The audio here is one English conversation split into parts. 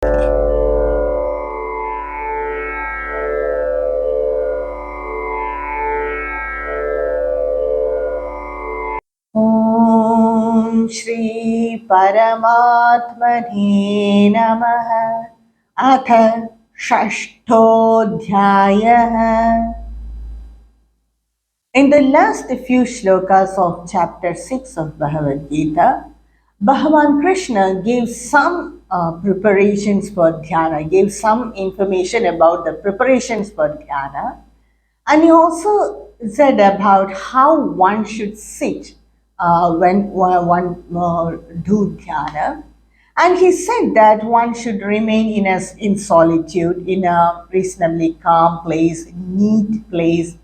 ॐ श्री परमात्मने नमः। अथ षष्ठोऽध्यायः। In the last few shlokas of chapter 6 of Bhagavad Gita, Bhagavan Krishna gave some preparations for dhyana, gave some information about the preparations for dhyana, and he also said about how one should sit when one do dhyana. And he said that one should remain in solitude, in a reasonably calm place, neat place.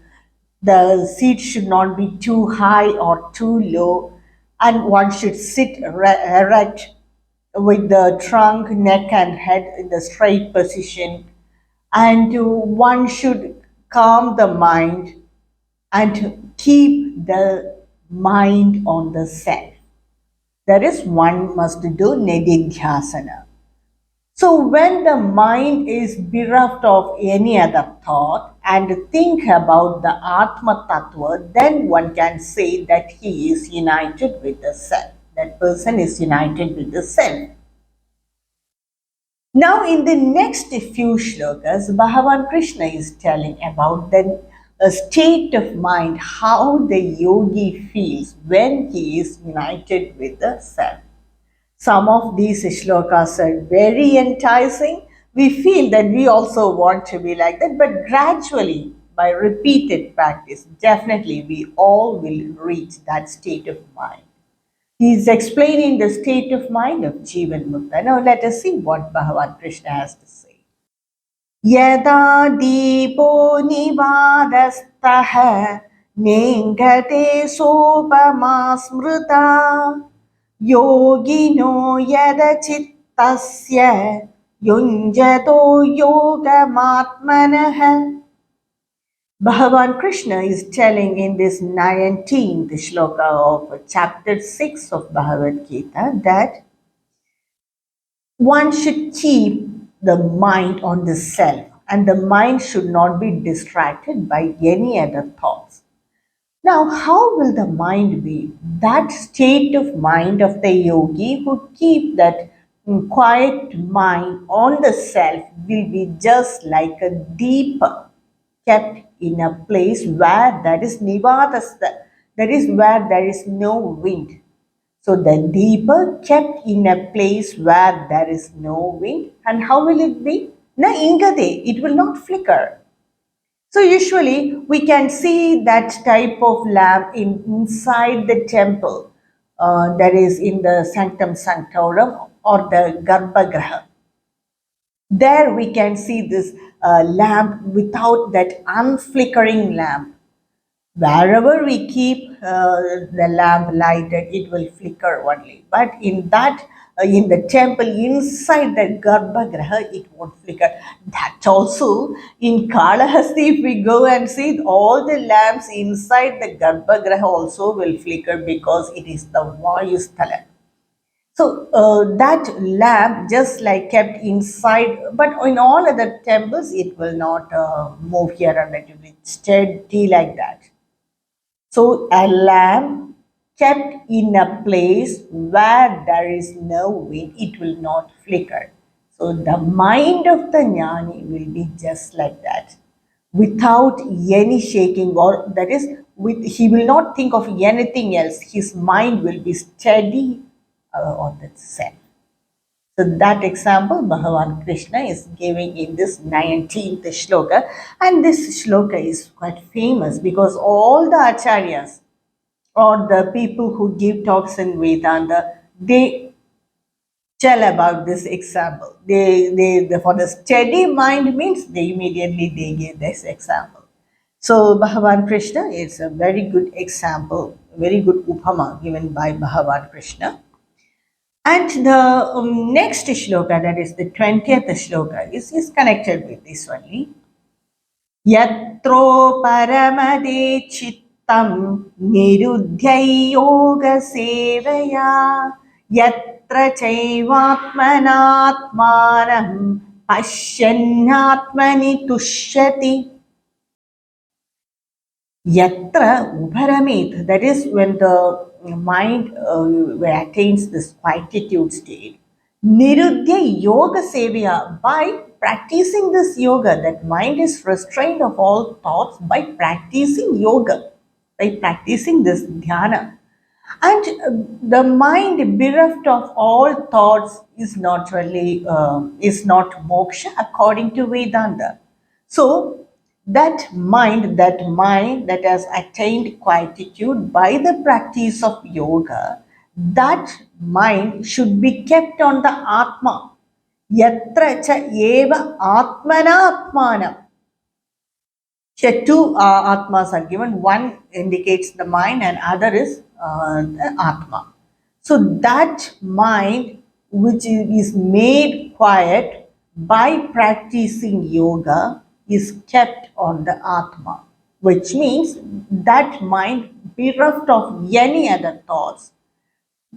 The seat should not be too high or too low, and one should sit erect with the trunk, neck, and head in the straight position. And one should calm the mind and keep the mind on the self. That is, one must do nididhyasana. So when the mind is bereft of any other thought and think about the Atma Tattva, then one can say that he is united with the self. That person is united with the self. Now in the next few shlokas, Bhagavan Krishna is telling about the state of mind, how the yogi feels when he is united with the self. Some of these shlokas are very enticing. We feel that we also want to be like that, but gradually, by repeated practice, definitely we all will reach that state of mind. He is explaining the state of mind of Jivan Mukta. Now let us see what Bhagavan Krishna has to say. Yada deepo nivadastaha nengate sopama smrita yogino yada chittasya yunjato yogamatmanah. Bhagavan Krishna is telling in this 19th shloka of chapter 6 of Bhagavad Gita that one should keep the mind on the self, and the mind should not be distracted by any other thoughts. Now, how will the mind be? That state of mind of the yogi who keep that quiet mind on the self will be just like a deeper kept in a place where there is nivadasta, that is where there is no wind. So the deeper kept in a place where there is no wind. And how will it be? Na ingade, it will not flicker. So usually we can see that type of lamp inside the temple, that is in the Sanctum Sanctorum or the Garbhagriha. There we can see this lamp without that unflickering lamp. Wherever we keep the lamp lighted, it will flicker only. But in the temple, inside the Garbhagriha, it won't flicker. That also, in Kalahasti, if we go and see, all the lamps inside the Garbhagriha also will flicker because it is the Vayusthala. So that lamp just like kept inside, but in all other temples, it will not move here and it will be steady like that. So a lamp kept in a place where there is no wind, it will not flicker. So the mind of the jnani will be just like that, without any shaking, or that is, he will not think of anything else. His mind will be steady on the self. So that example Bhagavan Krishna is giving in this 19th shloka. And this shloka is quite famous because all the acharyas or the people who give talks in Vedanta, they tell about this example. They for the steady mind means they immediately they give this example. So Bhagavan Krishna is a very good example, very good upama given by Bhagavan Krishna. And the next shloka, that is the 20th shloka, is connected with this only. Yatro paramade chittam nirudhyai yoga sevaya. Yat yatra chaivatmanatmanam pashyannatmani tushyati. Yatra uparamit, that is when the mind attains this quietude state. Nirudhya yoga sevya, by practicing this yoga, that mind is restrained of all thoughts by practicing yoga, by practicing this dhyana. And the mind bereft of all thoughts is not really is not moksha according to Vedanta. So that mind that has attained quietude by the practice of yoga, that mind should be kept on the Atma. Yatra cha eva atmana atmanam. Here, two atmas are given. One indicates the mind, and other is the atma. So that mind, which is made quiet by practicing yoga, is kept on the atma, which means that mind, bereft of any other thoughts,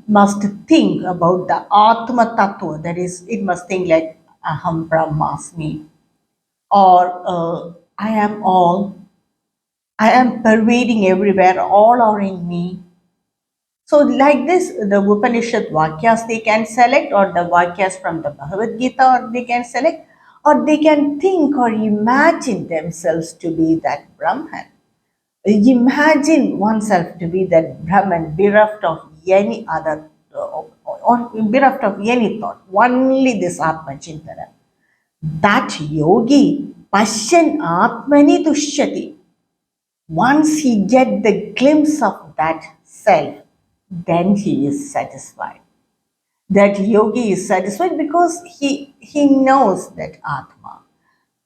must think about the atma tattva. That is, it must think like aham brahmasmi, or I am all, I am pervading everywhere, all are in me. So, like this, the Upanishad Vakyas they can select, or the Vakyas from the Bhagavad Gita, or they can select, or they can think or imagine themselves to be that Brahman. Imagine oneself to be that Brahman, bereft of any other, or bereft of any thought, only this Atma Chintana. That yogi, Pashyan Atmani Tushyati. Once he get the glimpse of that self, then he is satisfied. That yogi is satisfied because he knows that Atma.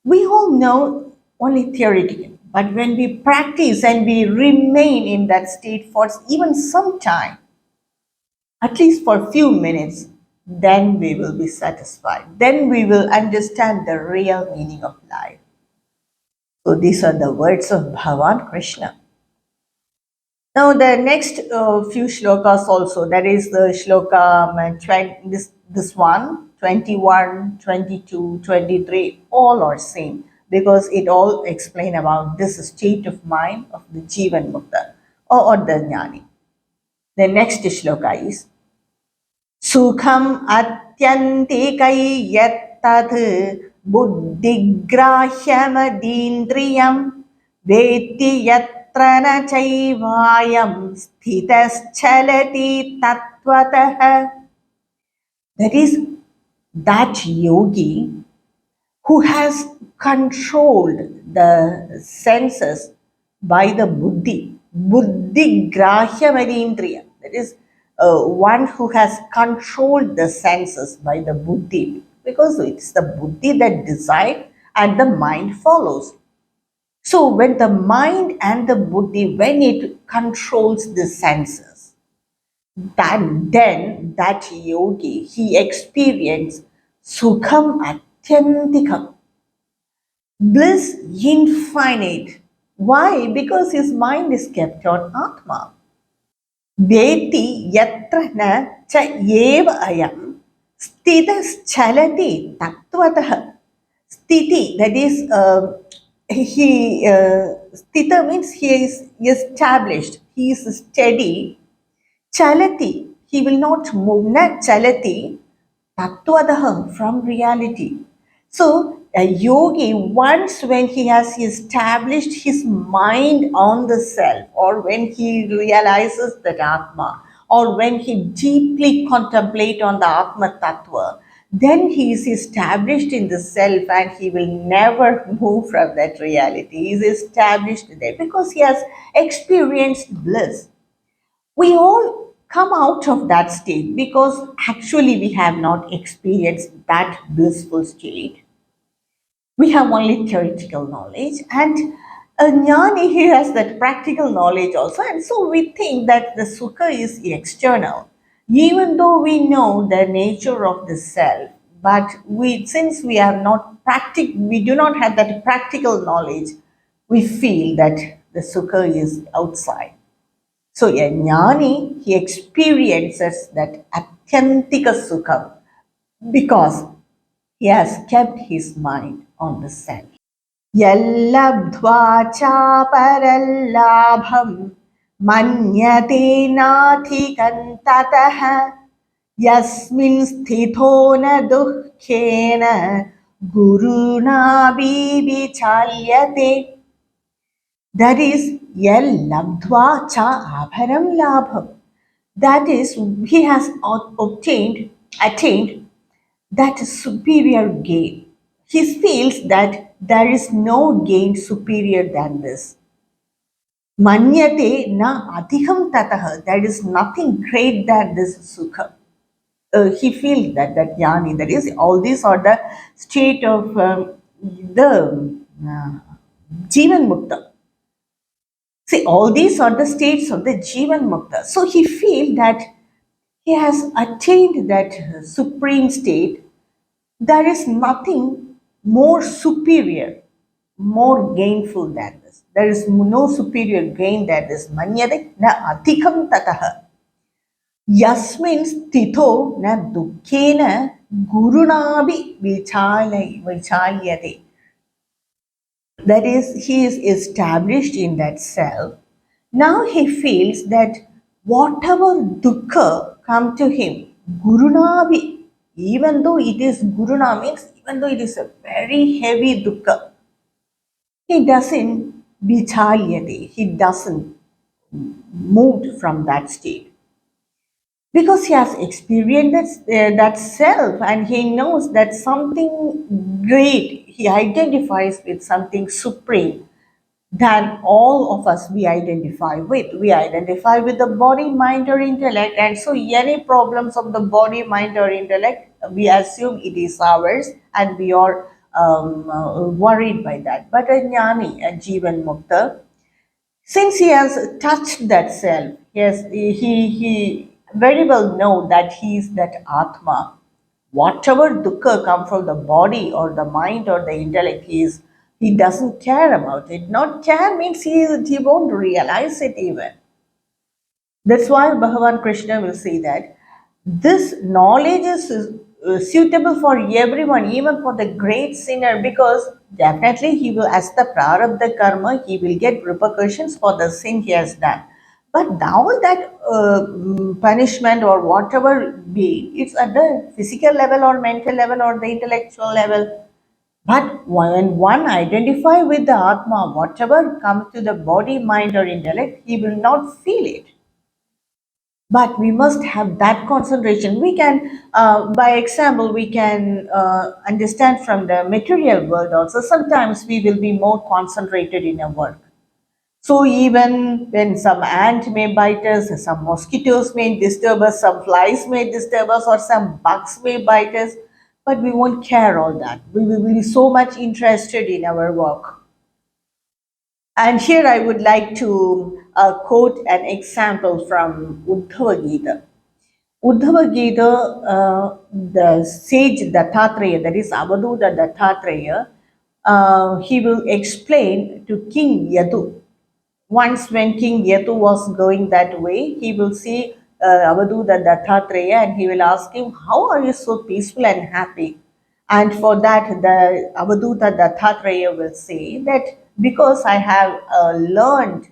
We all know only theoretically, but when we practice and we remain in that state for even some time, at least for a few minutes, then we will be satisfied. Then we will understand the real meaning of life. So these are the words of Bhagavan Krishna. Now, the next few shlokas also, that is the shloka, this one, 21, 22, 23, all are same because it all explain about this state of mind of the Jivan Mukta or the Jnani. The next shloka is Sukham atyantikai yattad buddhigrahyam Veti yatra na chaivayam stitaschalati tattvataha. That is, that yogi who has controlled the senses by the buddhi grahya madindriya. That is, one who has controlled the senses by the buddhi, because it's the buddhi that decides and the mind follows. So when the mind and the buddhi, when it controls the senses, then that yogi, he experienced sukham atyantikam, bliss infinite. Why? Because his mind is kept on Atma. Veti yatra na cha eva ayam stitas chalati tattvataha. Stiti, that is, Stita means he is established, he is steady. Chalati, he will not move, na chalati, tattvadaha, from reality. So, a yogi, once when he has established his mind on the self, or when he realizes that Atma, or when he deeply contemplate on the Atma Tattva, then he is established in the self and he will never move from that reality. He is established there because he has experienced bliss. We all come out of that state because actually we have not experienced that blissful state. We have only theoretical knowledge, and a jnani, he has that practical knowledge also, and so we think that the sukha is external, even though we know the nature of the self. But we, since we have not we do not have that practical knowledge, we feel that the sukha is outside. So a jnani, he experiences that atyantika sukham because he has kept his mind on the self. यल्लब्ध्वा चापरल्लाभं मन्यते नाधिकं ततः यस्मिन् स्थितो न दुःखेन गुरुणापि That is, yallabdva cha abharam labham. That is, he has attained that superior gain. He feels that there is no gain superior than this. Manyate na adhikam tataha. There is nothing great than this sukha. He feels that jnani, that is, all these are the state of the Jivan Mukta. See, all these are the states of the Jivan Mukta. So he feels that he has attained that supreme state. There is nothing more superior, more gainful than this. There is no superior gain than this. Manyade na adhikam tataha. Yasmin stitho na dukkena gurunabi vichalyate. That is, he is established in that self. Now he feels that whatever dukkha come to him, gurunavi, even though it is guruna means, even though it is a very heavy dukkha, he doesn't vichalyate, he doesn't move from that state. Because he has experienced that self and he knows that something great, he identifies with something supreme than all of us we identify with. We identify with the body, mind, or intellect, and so any problems of the body, mind, or intellect, we assume it is ours, and we are worried by that. But a jnani, a jivan mukta, since he has touched that self, yes, he very well know that he is that Atma. Whatever dukkha come from the body or the mind or the intellect, he doesn't care about it. Not care means he won't realize it even. That's why Bhagavan Krishna will say that this knowledge is suitable for everyone, even for the great sinner, because definitely he will, as the prarabdha karma, he will get repercussions for the sin he has done. But now that punishment or whatever be, it's at the physical level or mental level or the intellectual level. But when one identify with the Atma, whatever comes to the body, mind, or intellect, he will not feel it. But we must have that concentration. We can by example, we can understand from the material world also, sometimes we will be more concentrated in our work. So even when some ant may bite us, some mosquitoes may disturb us, some flies may disturb us, or some bugs may bite us, but we won't care all that. We will be so much interested in our work. And here I would like to quote an example from Uddhava Gita. Uddhava Gita, the sage Dattatreya, that is Avaduta Dattatreya, he will explain to King Yadu. Once when King Yadu was going that way, he will see Avaduta Dattatreya and he will ask him, how are you so peaceful and happy? And for that, the Avaduta Dattatreya will say that because I have learned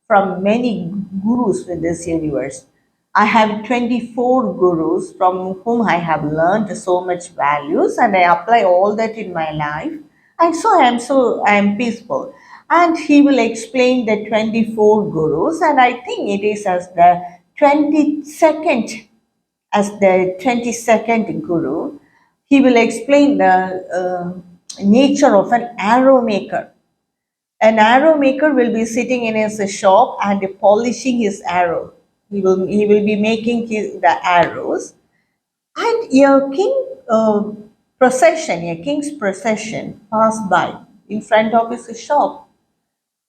from many gurus in this universe. I have 24 gurus from whom I have learned so much values and I apply all that in my life. And I am peaceful. And he will explain the 24 gurus, and I think it is as the 22nd as the 22nd guru, he will explain the nature of an arrow maker. An arrow maker will be sitting in his shop and polishing his arrow. He will be making the arrows. And a king's procession passed by in front of his shop.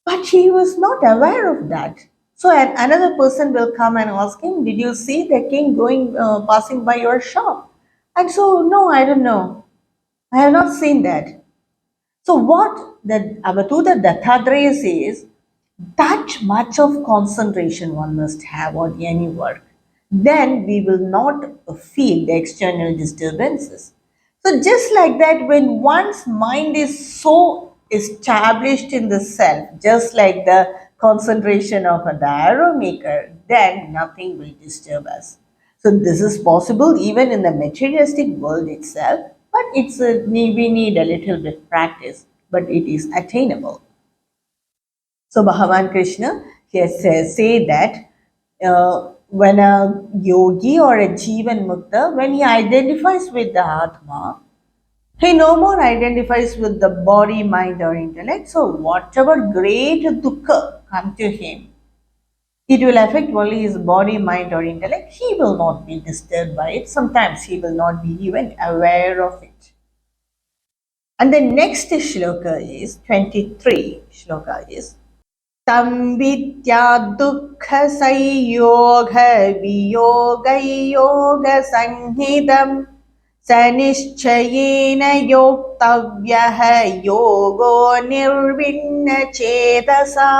But he was not aware of that. So another person will come and ask him, "Did you see the king going passing by your shop?" And so, no, I don't know. I have not seen that. So what the Avatuta Dattatreya says, That much of concentration one must have on any work. Then we will not feel the external disturbances. So, just like that, when one's mind is so established in the self, just like the concentration of a arrow maker, then nothing will disturb us. So, this is possible even in the materialistic world itself, but we need a little bit practice, but it is attainable. So Bhagavan Krishna here say that when a yogi or a Jivan Mukta, when he identifies with the Atma, he no more identifies with the body, mind or intellect. So whatever great dukkha come to him, it will affect only his body, mind or intellect. He will not be disturbed by it. Sometimes he will not be even aware of it. And the next shloka is 23 shloka is तं विद्या दुःखसंयोगवियोगैयोगसंहितं स निश्चयेन योक्तव्यः योगो निर्विण्णचेतसा.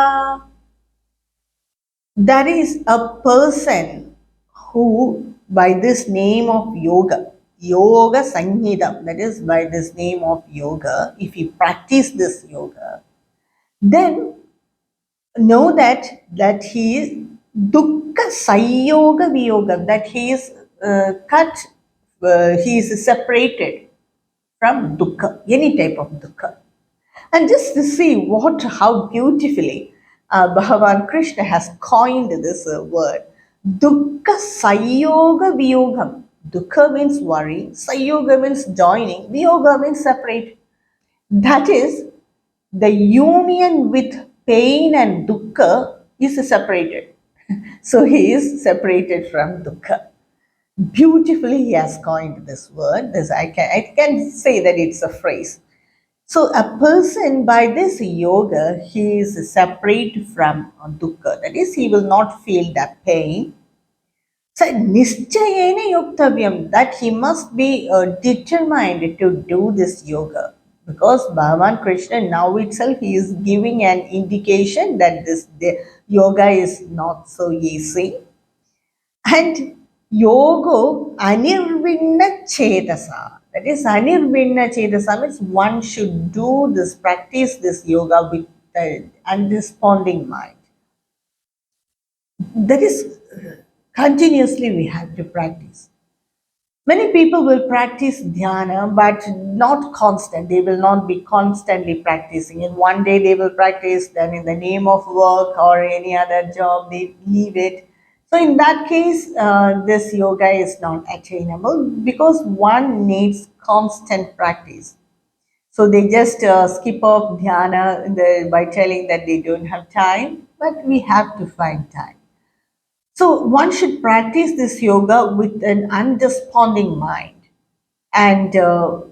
That is a person who, by this name of yoga, yoga sanghidam, that is by this name of yoga, if he practice this yoga, then know that he is dukkha sayoga viyoga, that he is he is separated from dukkha, any type of dukkha. And just to see how beautifully Bhagavan Krishna has coined this word, dukkha sayoga viyogam. Dukkha means worry, sayoga means joining, viyoga means separate. That is, the union with pain and dukkha is separated. So he is separated from dukkha. Beautifully, he has coined this word. I can say that it's a phrase. So a person by this yoga, he is separate from dukkha. That is, he will not feel that pain. So nischayena yuktavyam, that he must be determined to do this yoga, because Bhagavan Krishna now itself he is giving an indication that the yoga is not so easy. And yogo anirvinna chetasa. That is, anirvinna chetasa means one should do this, practice this yoga with the undesponding mind. That is, continuously we have to practice. Many people will practice dhyana, but not constant. They will not be constantly practicing. In one day they will practice, then in the name of work or any other job, they leave it. So in that case, this yoga is not attainable because one needs constant practice. So they just skip off dhyana by telling that they don't have time, but we have to find time. So one should practice this yoga with an undesponding mind and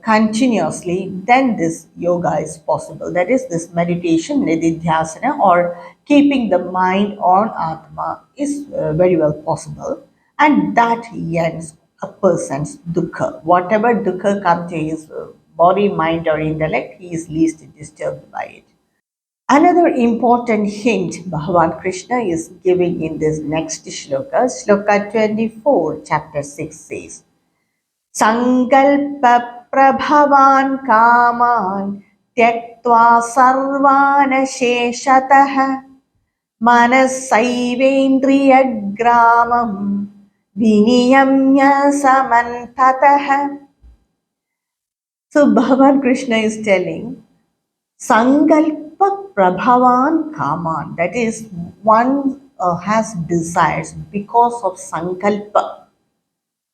continuously, then this yoga is possible. That is, this meditation, nididhyasana, or keeping the mind on Atma is very well possible. And that ends a person's dukkha. Whatever dukkha comes to his body, mind, or intellect, he is least disturbed by it. Another important hint Bhagavan Krishna is giving in this next shloka, shloka 24, chapter 6 says, Sankalpa prabhavan kaman tyaktva sarvana sheshatah manasaivendriyagramam viniyamya samantatah. So Bhagavan Krishna is telling, Sankalpa Prabhavan Kaman, that is, one has desires because of Sankalpa.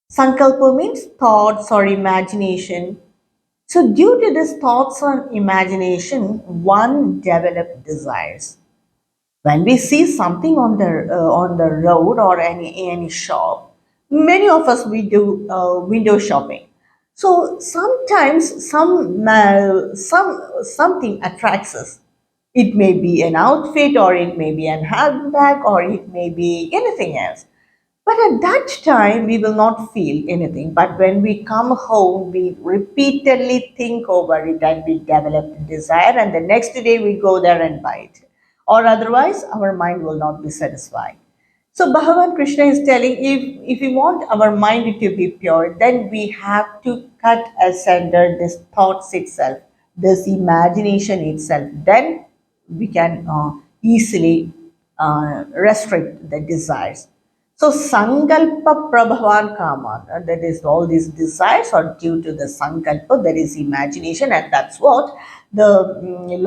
Sankalpa means thoughts or imagination. So, due to this thoughts or imagination, one develops desires. When we see something on the road or any shop, many of us we do window shopping. So sometimes something attracts us. It may be an outfit, or it may be an handbag, or it may be anything else. But at that time, we will not feel anything. But when we come home, we repeatedly think over it and we develop the desire, and the next day we go there and buy it. or otherwise our mind will not be satisfied. So Bhagavan Krishna is telling, if we want our mind to be pure, then we have to cut asunder this thoughts itself, this imagination itself. Then we can easily restrict the desires. So sankalpa prabhavan kama, that is all these desires are due to the sankalpa, that is imagination, and that's what the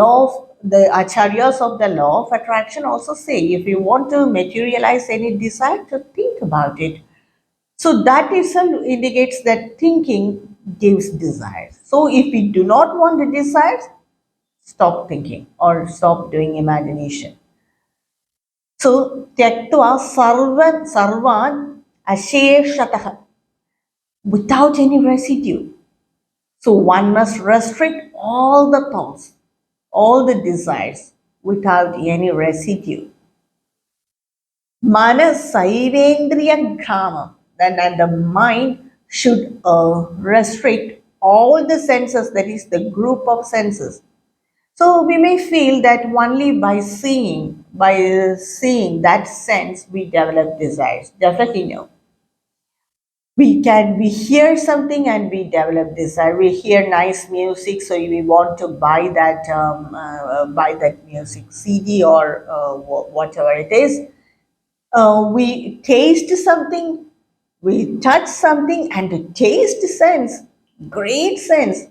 law of the acharyas of the law of attraction also say. If you want to materialize any desire, to think about it. So that itself indicates that thinking gives desires. So if we do not want the desires, stop thinking or stop doing imagination. So tyaktva sarvan asheshatah, without any residue. So one must restrict all the thoughts, all the desires without any residue. Manas saivendriya grama, then and the mind should restrict all the senses, that is the group of senses. So we may feel that only by seeing that sense, we develop desires. Definitely no. We hear something and we develop desire. We hear nice music, so we want to buy that music CD or whatever it is. We taste something, we touch something, and the taste sense, great sense.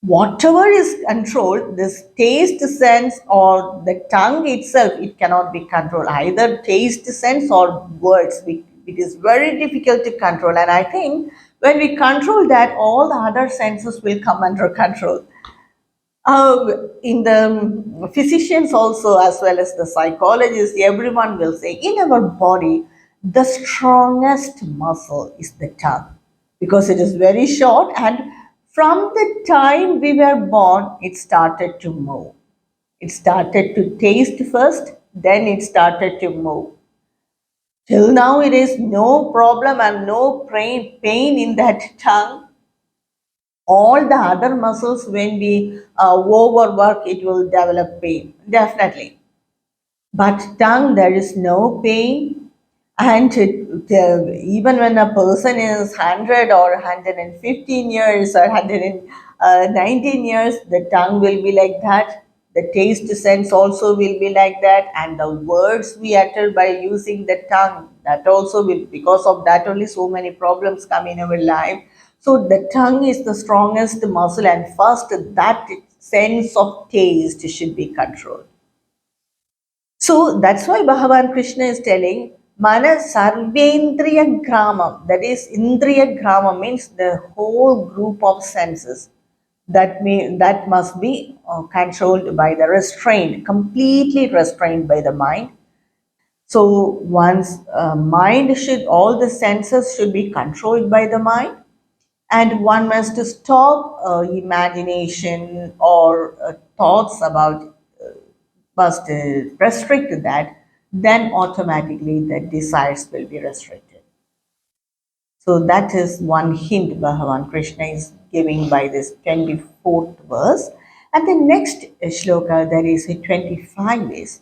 Whatever is controlled, this taste sense or the tongue itself, it cannot be controlled. Either taste sense or words, it is very difficult to control. And I think when we control that, all the other senses will come under control. In the physicians also, as well as the psychologists, everyone will say in our body, the strongest muscle is the tongue because it is very short, and from the time we were born, it started to move. It started to taste first, then it started to move. Till now, it is no problem and no pain in that tongue. All the other muscles, when we overwork, it will develop pain, definitely. But tongue, there is no pain. And even when a person is 100 or 115 years or 119 years, the tongue will be like that. The taste sense also will be like that. And the words we utter by using the tongue, that also will, because of that only so many problems come in our life. So the tongue is the strongest muscle, and first that sense of taste should be controlled. So that's why Bhagavan Krishna is telling Mana Sarvendriya Gramam, that is Indriya Gramam means the whole group of senses that must be controlled by the restrained, completely restrained by the mind. So one's mind should, all the senses should be controlled by the mind, and one must stop imagination or thoughts about, must restrict that, then automatically the desires will be restricted. So that is one hint Bhagavan Krishna is giving by this 24th verse. And the next shloka, there is a 25 is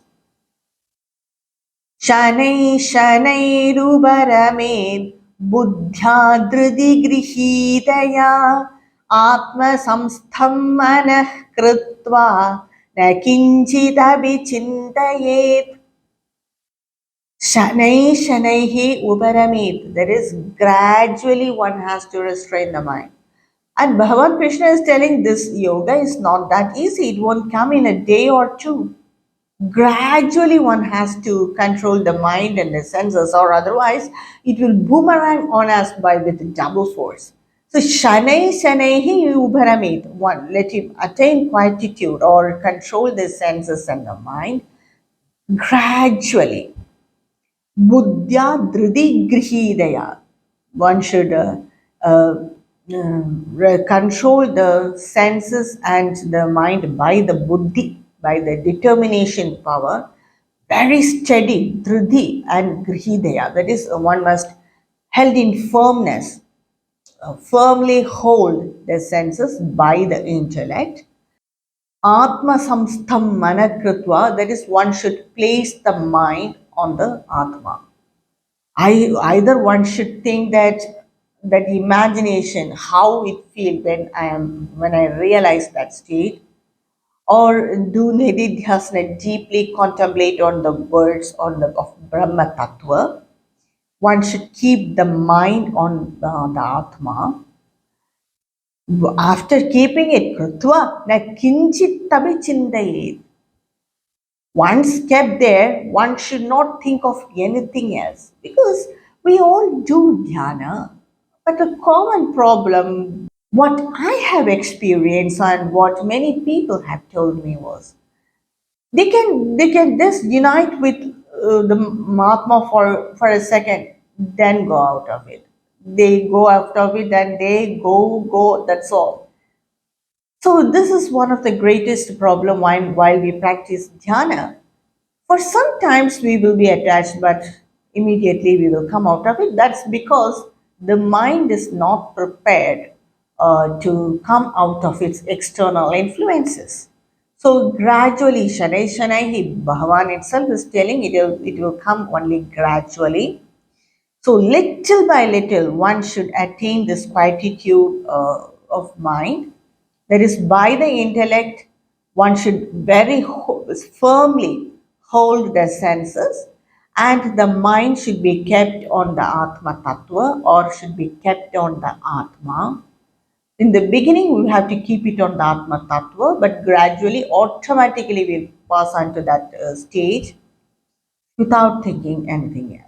Shanai Shanairubarame Buddhya Dridi Grihitaya Atma Samstham Manah Krutva Na Kinchit Abhichintayet Shanai Shanaihi Uparamit. That is, gradually one has to restrain the mind. And Bhagavan Krishna is telling this yoga is not that easy. It won't come in a day or two. Gradually one has to control the mind and the senses, or otherwise it will boomerang on us by with double force. So Shanai Shanaihi Uparamit. One, let him attain quietude or control the senses and the mind gradually. Buddhya Dridi Grihidaya. One should control the senses and the mind by the buddhi, by the determination power, very steady, Dhridi and Grihidaya. That is, one must held in firmness, firmly hold the senses by the intellect. Atma samstham manakritva, that is, one should place the mind on the Atma. Either one should think that imagination, how it feels when I realize that state, or do nididhyasana, deeply contemplate on the words of Brahma Tattva. One should keep the mind on the Atma. After keeping it krutva, na kinchit tabi chindayet. Once kept there, one should not think of anything else because we all do dhyana. But a common problem, what I have experienced and what many people have told me was, they can just unite with the Mahatma for a second, then go out of it. They go out of it and they go. That's all. So this is one of the greatest problem while we practice dhyana. For sometimes we will be attached, but immediately we will come out of it. That's because the mind is not prepared to come out of its external influences. So gradually, Shanai Shanai, Bhagavan itself is telling it will come only gradually. So little by little, one should attain this quietude of mind. That is, by the intellect, one should very firmly hold the senses, and the mind should be kept on the Atma Tattva or should be kept on the Atma. In the beginning, we have to keep it on the Atma Tattva, but gradually, automatically, we'll pass on to that stage without thinking anything else.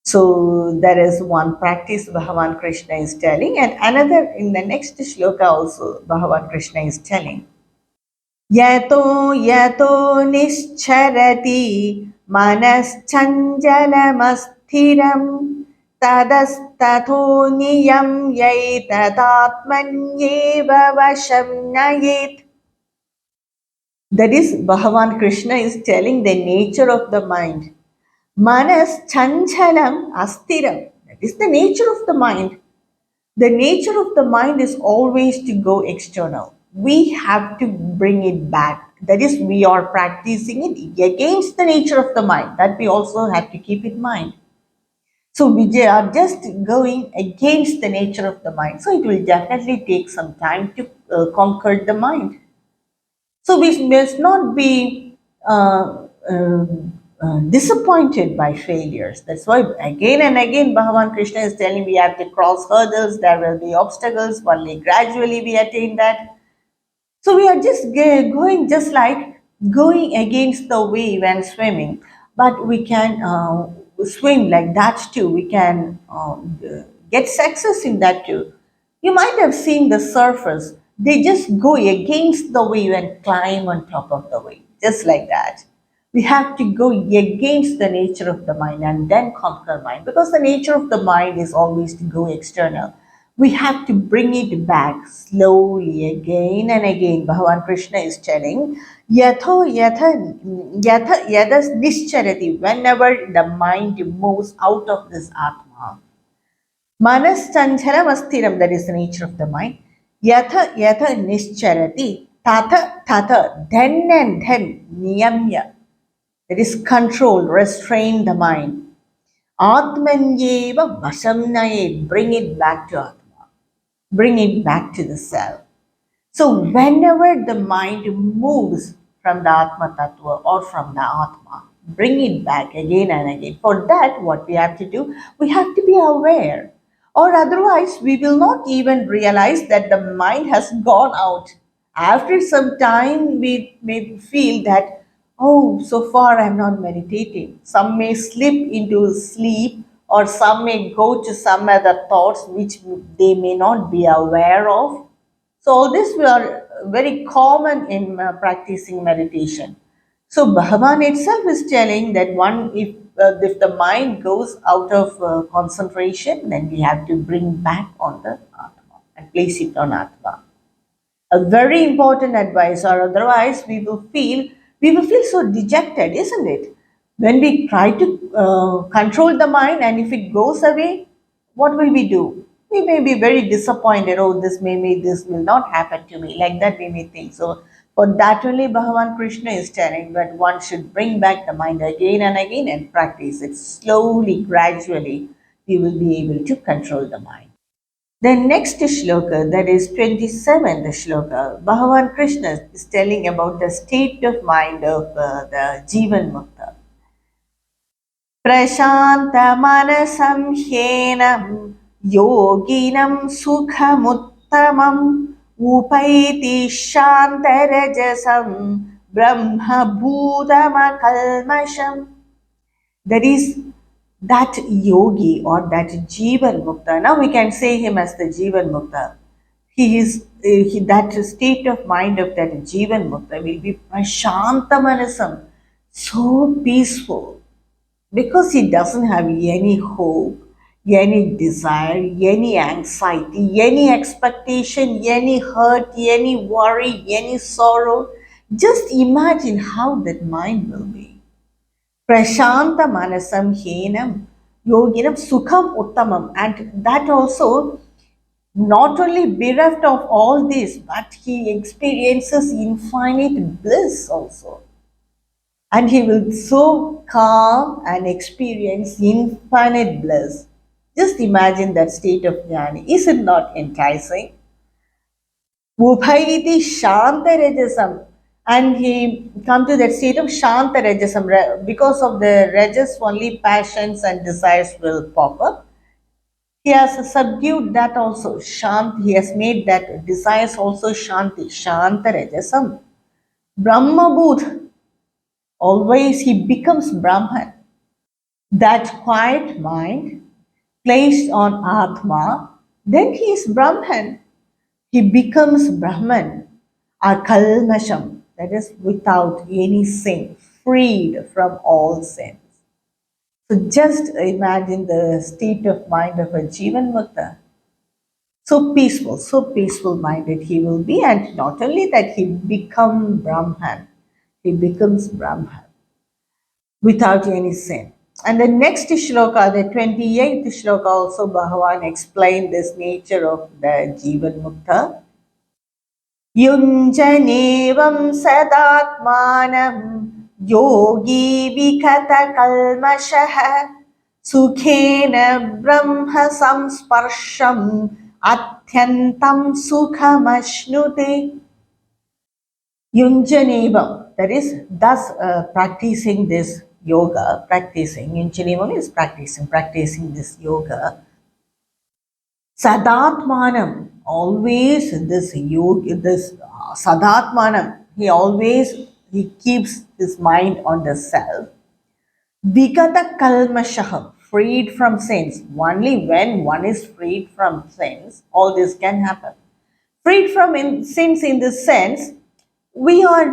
So there is one practice Bhagavan Krishna is telling, and another in the next shloka also Bhagavan Krishna is telling. Yato yato nischarati manaschanjalamassthiram tadastatho niyam yaitatmanyeva vasham nayet. That is, Bhagavan Krishna is telling the nature of the mind. Manas chanchalam astiram. That is the nature of the mind. The nature of the mind is always to go external. We have to bring it back. That is, we are practicing it against the nature of the mind. That we also have to keep in mind. So we are just going against the nature of the mind. So it will definitely take some time to conquer the mind. So we must not be disappointed by failures. That's why again and again Bhagavan Krishna is telling we have to cross hurdles, there will be obstacles, only gradually we attain that. So we are just going just like going against the wave and swimming, but we can swim like that too. We can get success in that too. You might have seen the surfers, they just go against the wave and climb on top of the wave, just like that. We have to go against the nature of the mind and then conquer mind because the nature of the mind is always to go external. We have to bring it back slowly again and again. Bhagavan Krishna is telling, yathas nischarati, whenever the mind moves out of this Atma, manas chanchalam astiram, that is the nature of the mind, yatha nischarati, tatha, then and then, niyamya, that is control, restrain the mind. Atmanyeva vasamnaye, bring it back to Atma, bring it back to the self. So whenever the mind moves from the Atma Tattva or from the Atma, bring it back again and again. For that, what we have to do, we have to be aware. Or otherwise, we will not even realize that the mind has gone out. After some time, we may feel that, oh, so far I'm not meditating. Some may slip into sleep, or some may go to some other thoughts which they may not be aware of. So all this are very common in practicing meditation. So Bhagavan itself is telling that if the mind goes out of concentration, then we have to bring back on the Atma and place it on Atma. A very important advice, or otherwise we will feel so dejected, isn't it? When we try to control the mind, and if it goes away, what will we do? we may be very disappointed. Oh, this will not happen to me. Like that, we may think. So, for that only, Bhagavan Krishna is telling that one should bring back the mind again and again and practice it slowly, gradually. We will be able to control the mind. The next shloka, that is 27th shloka, Bhagavan Krishna is telling about the state of mind of the Jivan Mukta. प्रशान्तमनसं ह्येनं योगिनं सुखमुत्तमम् उपैति शान्तरजसं ब्रह्मभूतमकल्मषम्. That is that yogi or that Jivan Mukta. Now we can say him as the Jivan Mukta. He is that state of mind of that Jivan Mukta will be Prashantamanasam, so peaceful, because he doesn't have any hope, any desire, any anxiety, any expectation, any hurt, any worry, any sorrow. Just imagine how that mind will be. Prashanta manasam henam yoginam sukham uttamam. And that also, not only bereft of all this, but he experiences infinite bliss also. And he will so calm and experience infinite bliss. Just imagine that state of jnani. Is it not enticing? Ubhaiti Shanta Rajasam. And he come to that state of Shanta Rajasam. Because of the Rajas, only passions and desires will pop up. He has subdued that also. Shant, he has made that desires also Shanti. Shanta Rajasam. Brahma Bhut. Always he becomes Brahman. That quiet mind placed on Atma, then he is Brahman. He becomes Brahman, Akalmasham, that is without any sin, freed from all sins. So just imagine the state of mind of a Jivan Mukta. So peaceful minded he will be, and not only that, he becomes Brahman. He becomes Brahman without any sin. And the next shloka, the 28th shloka, also Bhagavan explained this nature of the Jivan Mukta. युञ्जनेवं सदात्मानं योगी विगतकल्मषः सुखेन ब्रह्म संस्पर्शम् अत्यन्तं सुखमश्नुते. Yunjanevam, that is, thus practicing this yoga, Yunjanevam is practicing this yoga. Sadatmanam, always this yoga, this Sadatmanam, he keeps his mind on the self. Vigata kalmashaham, freed from sins. Only when one is freed from sins, all this can happen. Freed from sins in the sense, we have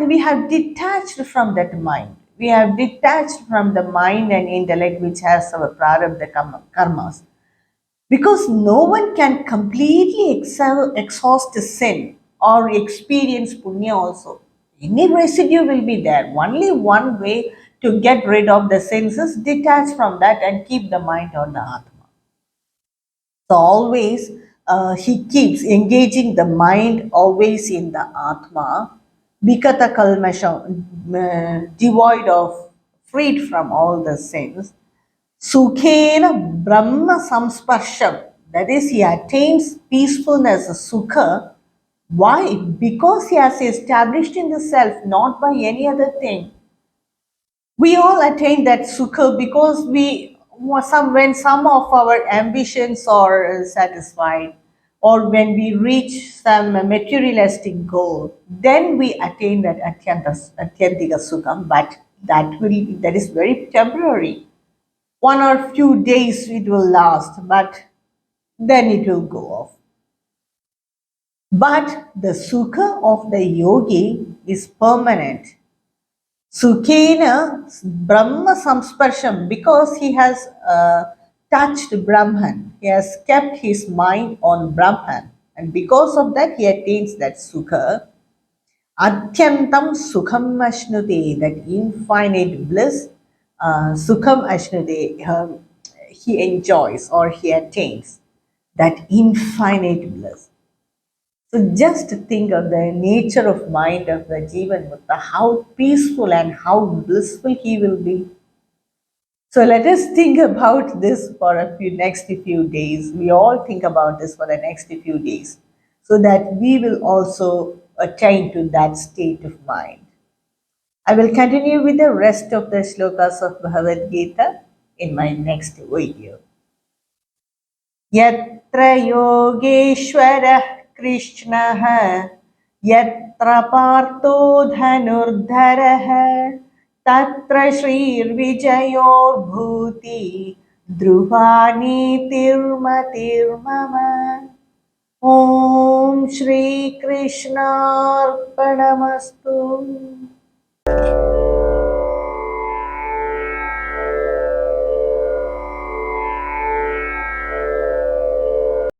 detached from that mind. We have detached from the mind and intellect which has our prarabdha karmas. Because no one can completely exhaust sin or experience punya also. Any residue will be there. Only one way to get rid of the sins is detach from that and keep the mind on the Atma. So always he keeps engaging the mind always in the Atma, Vikata Kalmasha, devoid of, freed from all the sins. Sukhena Brahma Samsparsham, that is, he attains peacefulness, Sukha. Why? Because he has established in the self, not by any other thing. We all attain that Sukha because when some of our ambitions are satisfied, or when we reach some materialistic goal, then we attain that Atyantika Sukham, but that is very temporary. 1 or few days it will last, but then it will go off. But the sukha of the yogi is permanent. Sukhena Brahma Samsparsham, because he has touched Brahman, he has kept his mind on Brahman, and because of that he attains that sukha. Atyantam Sukham Ashnute, that infinite bliss, Sukham Ashnute, he enjoys or he attains. that infinite bliss. So just think of the nature of mind of the Jivan Mukta, how peaceful and how blissful he will be. So let us think about this for a few next few days. We all think about this for the next few days, so that we will also attain to that state of mind. I will continue with the rest of the slokas of Bhagavad Gita in my next video. यत्र योगेश्वरः कृष्णः यत्र पार्थो धनुर्धरः तत्र श्रीर्विजयोर्भूति ध्रुवा नीतिर्मतिर्मम. ॐ श्रीकृष्णार्पणमस्तु.